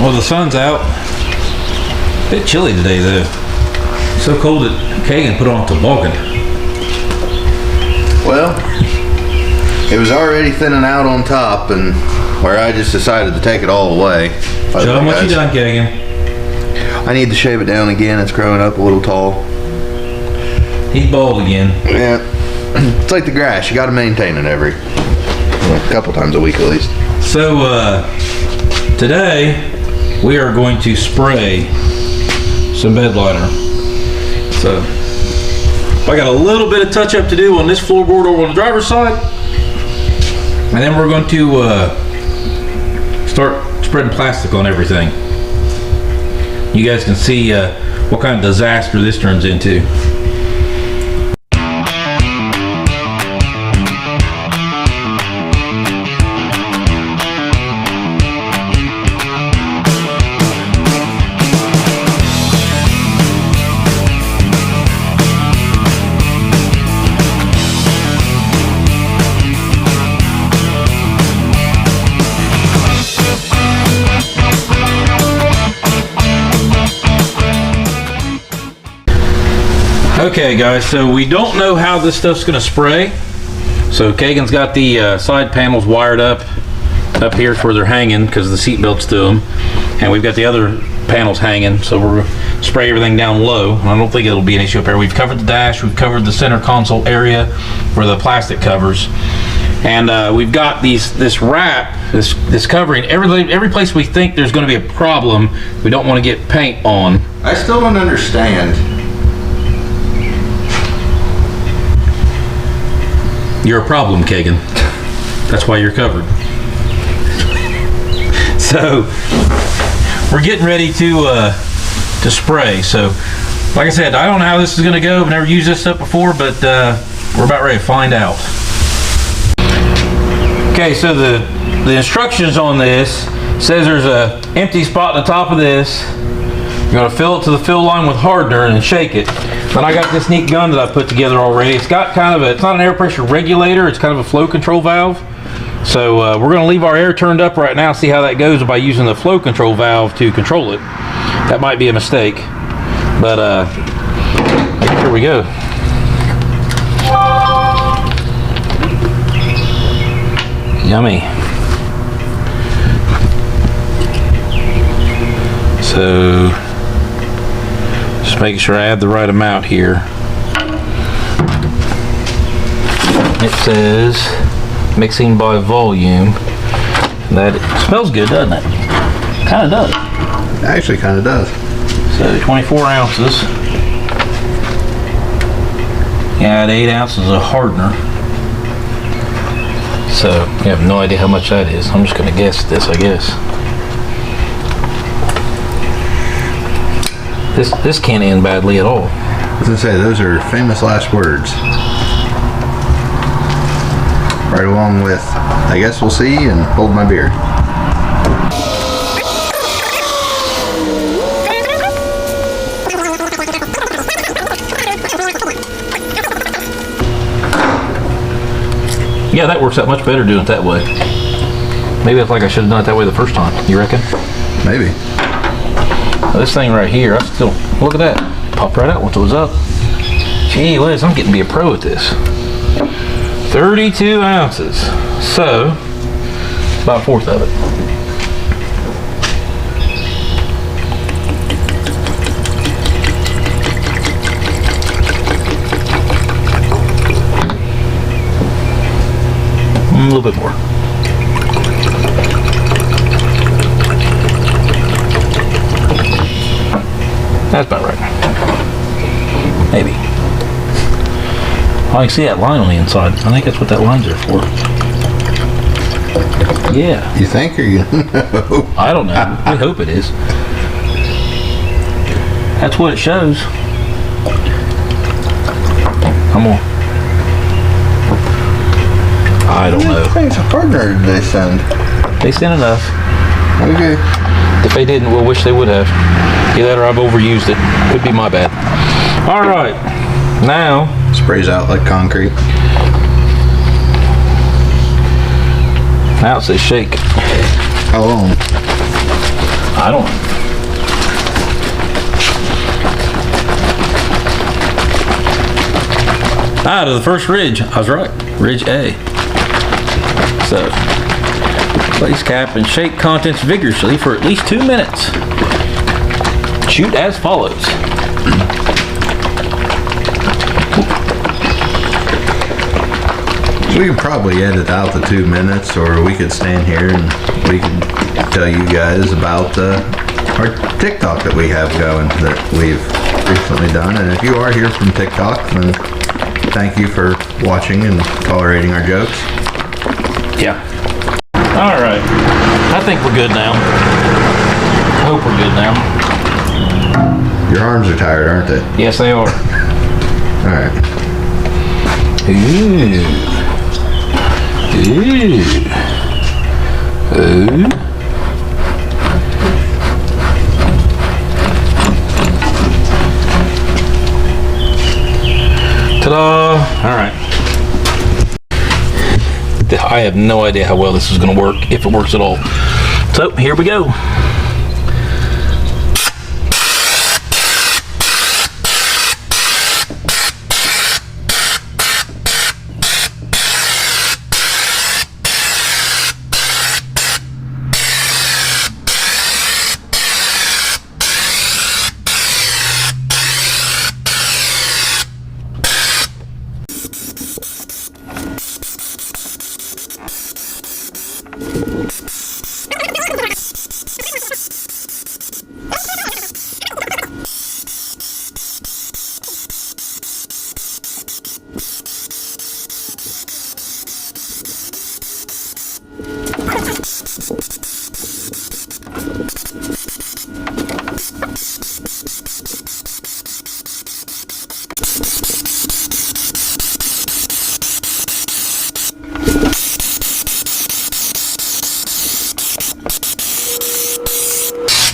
Well, the sun's out. A bit chilly today, though. So cold that Kegan put on a toboggan. Well, it was already thinning out on top, and where I just decided to take it all away. John, what you done, Kegan? I need to shave it down again. It's growing up a little tall. He's bald again. Yeah. It's like the grass. You got to maintain it a couple times a week at least. So, today we are going to spray some bed liner. So, I got a little bit of touch up to do on this floorboard over on the driver's side. And then we're going to start spreading plastic on everything. You guys can see what kind of disaster this turns into. Okay guys, so we don't know how this stuff's gonna spray. So Kegan's got the side panels wired up here where they're hanging because the seat belts to them, and we've got the other panels hanging, so we're gonna spray everything down low. And I don't think it'll be an issue up here. We've covered the dash, we've covered the center console area where the plastic covers, and we've got this wrap, this covering every place we think there's going to be a problem. We don't want to get paint on. I still don't understand. You're a problem, Kegan. That's why you're covered. So we're getting ready to spray. So like I said, I don't know how this is going to go. I've never used this stuff before, but we're about ready to find out. Okay, so the instructions on this says there's a empty spot on the top of this. You're going to fill it to the fill line with hardener and shake it. Then I got this neat gun that I put together already. It's got kind of it's not an air pressure regulator, it's kind of a flow control valve. So we're going to leave our air turned up right now, see how that goes by using the flow control valve to control it. That might be a mistake, but here we go. Yummy. So just making sure I add the right amount here. It says mixing by volume. That smells good, doesn't it? Kind of does. It actually kind of does. So 24 ounces. Add 8 ounces of hardener. So you have no idea how much that is. I'm just going to guess this, I guess. This can't end badly at all. I was going to say, those are famous last words. Right along with, I guess we'll see, and hold my beer. Yeah, that works out much better doing it that way. Maybe it's like I should have done it that way the first time. You reckon? Maybe. This thing right here, I still, look at that. Popped right out once it was up. Gee whiz, I'm getting to be a pro at this. 32 ounces. So, about a fourth of it. A little bit more. That's about right. Maybe. Oh, I can see that line on the inside. I think that's what that line's there for. Yeah. You think, or you know? I don't know. We hope it is. That's what it shows. Come on. I don't know. How many things of hardener did they send? They sent enough. Okay. If they didn't, we'll wish they would have. Either that or I've overused it. Could be my bad. All right. Now. Sprays out like concrete. Now it says shake. How long? I don't. To the first ridge. I was right. Ridge A. So, place cap and shake contents vigorously for at least 2 minutes. Shoot as follows. We could probably edit out the 2 minutes, or we could stand here and we could tell you guys about our TikTok that we have going that we've recently done. And if you are here from TikTok, then thank you for watching and tolerating our jokes. Yeah. All right. I think we're good now. I hope we're good now. Your arms are tired, aren't they? Yes, they are. All right. Ooh. Ooh. Ooh. Ta-da! All right. I have no idea how well this is going to work, if it works at all. So, here we go.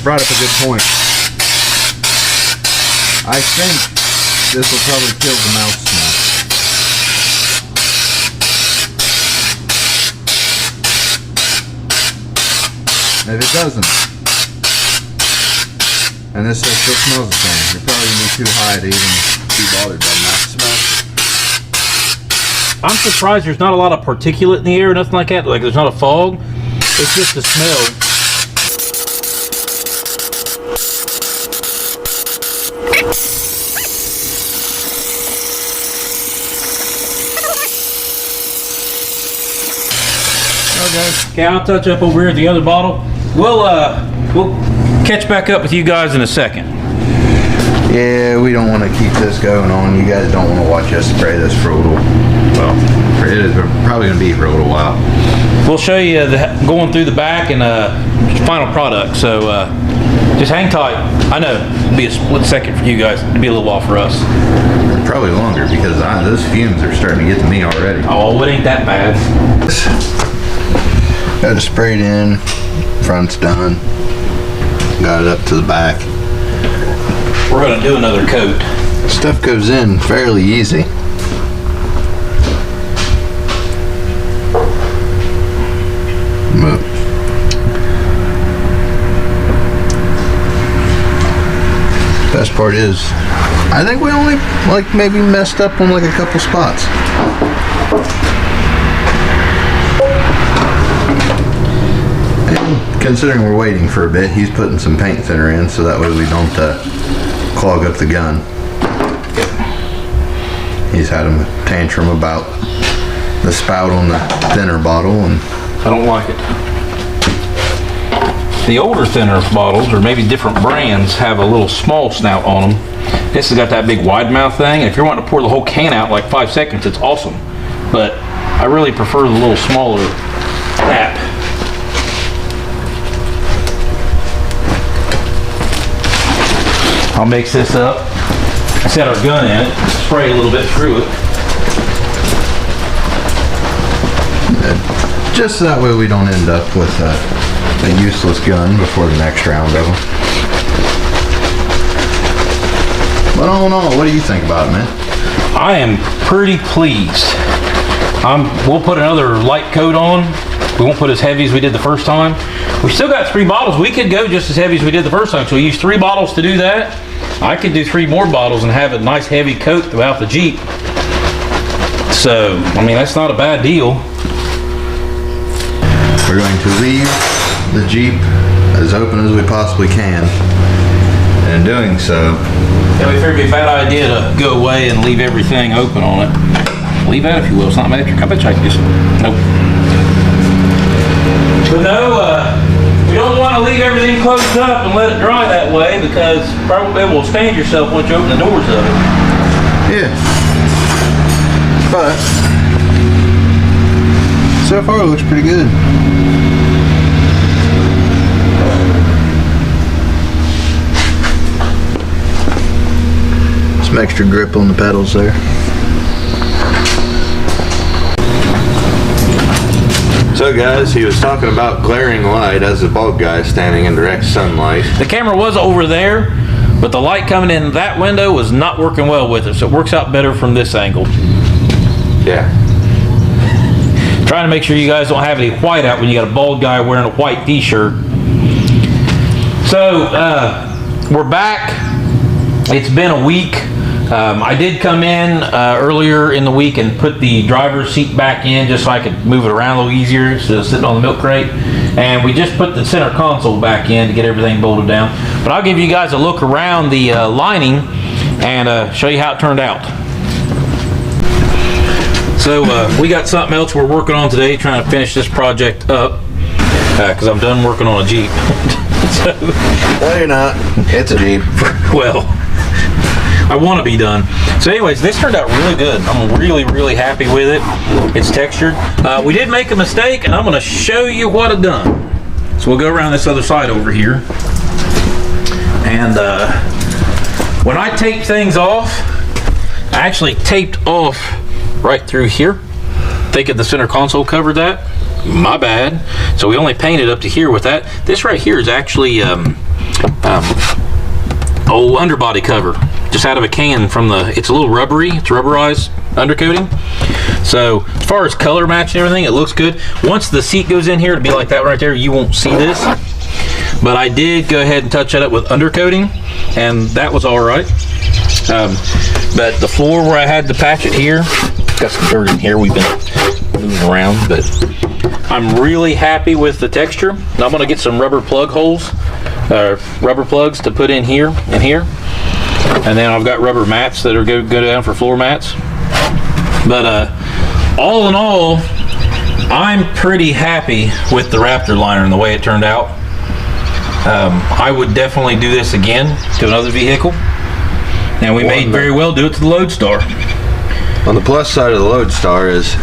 Brought up a good point. I think this will probably kill the mouse smell. If it doesn't, and this still smells the same, you're probably going to be too high to even be bothered by the mouse smell. I'm surprised there's not a lot of particulate in the air or nothing like that. Like there's not a fog. It's just the smell. Okay, I'll touch up over here at the other bottle. We'll catch back up with you guys in a second. Yeah, we don't want to keep this going on. You guys don't want to watch us spray this for a little. Well, it is probably going to be for a little while. We'll show you going through the back and final product. So just hang tight. I know it'll be a split second for you guys. It'll be a little while for us. Probably longer because those fumes are starting to get to me already. Oh, it ain't that bad. Got it sprayed in. Front's done. Got it up to the back. We're gonna do another coat. Stuff goes in fairly easy. Best part is, I think we only maybe messed up on a couple spots. And considering we're waiting for a bit, he's putting some paint thinner in so that way we don't clog up the gun. He's had a tantrum about the spout on the thinner bottle, and I don't like it. The older thinner bottles, or maybe different brands, have a little small snout on them. This has got that big wide mouth thing, and if you're wanting to pour the whole can out in like 5 seconds, it's awesome. But I really prefer the little smaller tap. I'll mix this up, set our gun in it, spray a little bit through it. Just so that way we don't end up with a useless gun before the next round of them. But all in all, what do you think about it, man? I am pretty pleased. We'll put another light coat on. We won't put as heavy as we did the first time, We still got 3 bottles. We could go just as heavy as we did the first time. So we used 3 bottles to do that. I could do 3 more bottles and have a nice heavy coat throughout the Jeep. So, I mean, that's not a bad deal. We're going to leave the Jeep as open as we possibly can. And in doing so, Yeah, we figured it'd be a bad idea to go away and leave everything open on it. Leave that if you will. It's not metric. I bet you I can just... Nope. But no, we don't want to leave everything closed up and let it dry that way because probably it will stand yourself once you open the doors of it. yeah. But so far it looks pretty good. Some extra grip on the pedals there. So guys, he was talking about glaring light as a bald guy standing in direct sunlight. The camera was over there, but the light coming in that window was not working well with it, so it works out better from this angle. Yeah. Trying to make sure you guys don't have any white out when you got a bald guy wearing a white t-shirt. So, we're back. It's been a week. I did come in earlier in the week and put the driver's seat back in just so I could move it around a little easier instead of sitting on the milk crate. And we just put the center console back in to get everything bolted down. But I'll give you guys a look around the lining and show you how it turned out. So we got something else we're working on today, trying to finish this project up because I'm done working on a Jeep. So, No, you're not. It's a Jeep. well, I want to be done. So anyways, this turned out really good. I'm really, really happy with it. It's textured. We did make a mistake, and I'm going to show you what I've done. So we'll go around this other side over here. And when I tape things off, I actually taped off right through here. Thinking the center console covered that. My bad. So we only painted up to here with that. This right here is actually old underbody cover, just out of a can from the, it's a little rubbery, it's rubberized undercoating. So as far as color match and everything, it looks good. Once the seat goes in here, it'll be like that right there, you won't see this. But I did go ahead and touch that up with undercoating, and that was all right. But the floor where I had to patch it here, got some dirt in here, we've been moving around, but I'm really happy with the texture. Now I'm gonna get some rubber plug holes, rubber plugs to put in here and here. And then I've got rubber mats that are go down for floor mats. But all in all, I'm pretty happy with the Raptor liner and the way it turned out. I would definitely do this again to another vehicle. And we may very well do it to the Lodestar. On the plus side of the Lodestar is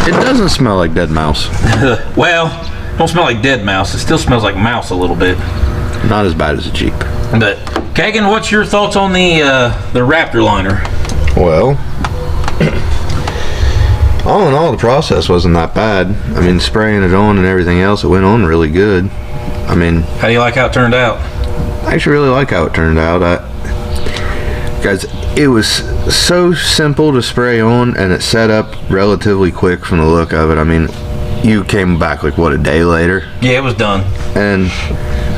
it doesn't smell like dead mouse. Well, it don't smell like dead mouse. It still smells like mouse a little bit. Not as bad as a Jeep. But Kegan, what's your thoughts on the Raptor liner? Well, all in all, the process wasn't that bad. I mean, spraying it on and everything else, it went on really good. I mean, How do you like how it turned out? I actually really like how it turned out. Guys, it was so simple to spray on, and it set up relatively quick from the look of it. I mean, you came back like, what, a day later? Yeah, it was done. And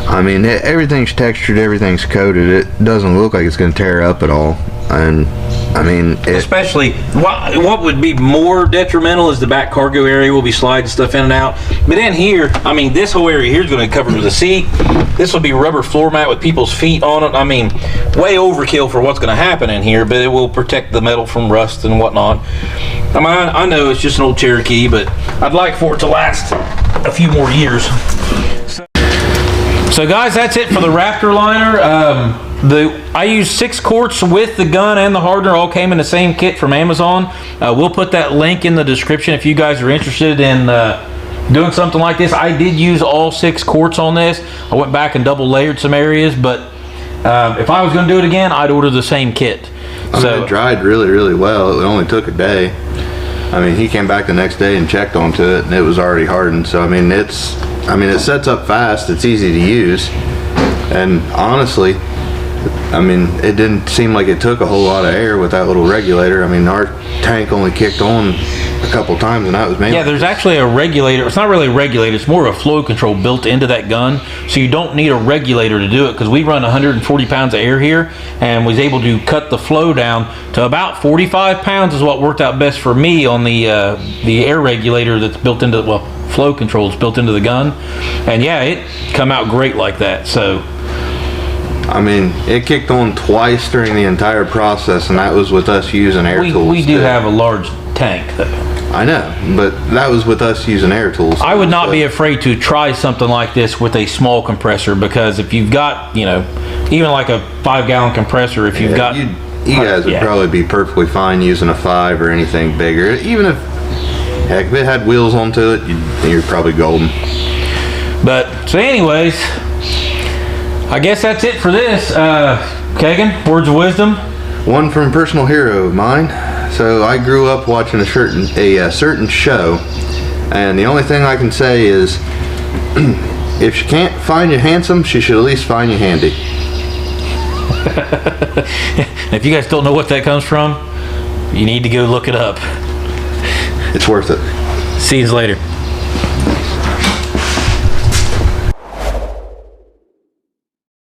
I mean, everything's textured, everything's coated. It doesn't look like it's going to tear up at all. And I mean, especially what would be more detrimental is the back cargo area. Will be sliding stuff in and out. But in here, I mean, this whole area here is going to be covered with a seat. This will be rubber floor mat with people's feet on it. I mean, way overkill for what's going to happen in here, but it will protect the metal from rust and whatnot. I mean, I know it's just an old Cherokee, but I'd like for it to last a few more years. So guys, that's it for the Raptor liner. I used 6 quarts with the gun and the hardener, all came in the same kit from Amazon. We'll put that link in the description if you guys are interested in doing something like this. I did use all 6 quarts on this. I went back and double layered some areas, but if I was going to do it again, I'd order the same kit. It dried really, really well. It only took a day. I mean, he came back the next day and checked onto it, and it was already hardened. So I mean, it sets up fast. It's easy to use, and honestly, I mean, it didn't seem like it took a whole lot of air with that little regulator. I mean, our tank only kicked on a couple times, and that was mainly. Yeah, there's actually a regulator. It's not really a regulator. It's more of a flow control built into that gun. So you don't need a regulator to do it, because we run 140 pounds of air here, and was able to cut the flow down to about 45 pounds is what worked out best for me on the air regulator that's built into, well, flow control is built into the gun. And yeah, it come out great like that. So I mean, it kicked on twice during the entire process, and that was with us using air tools. We do have a large tank, though. I know, but that was with us using air tools. I would not be afraid to try something like this with a small compressor, because if you've got, you know, even like a 5-gallon compressor, if you've got... You guys would probably be perfectly fine using a 5 or anything bigger. Even if, heck, if it had wheels onto it, you're probably golden. But, so anyways, I guess that's it for this. Kegan, words of wisdom? One from a personal hero of mine. So I grew up watching a certain show, and the only thing I can say is, if she can't find you handsome, she should at least find you handy. If you guys don't know what that comes from, you need to go look it up. It's worth it. See you later.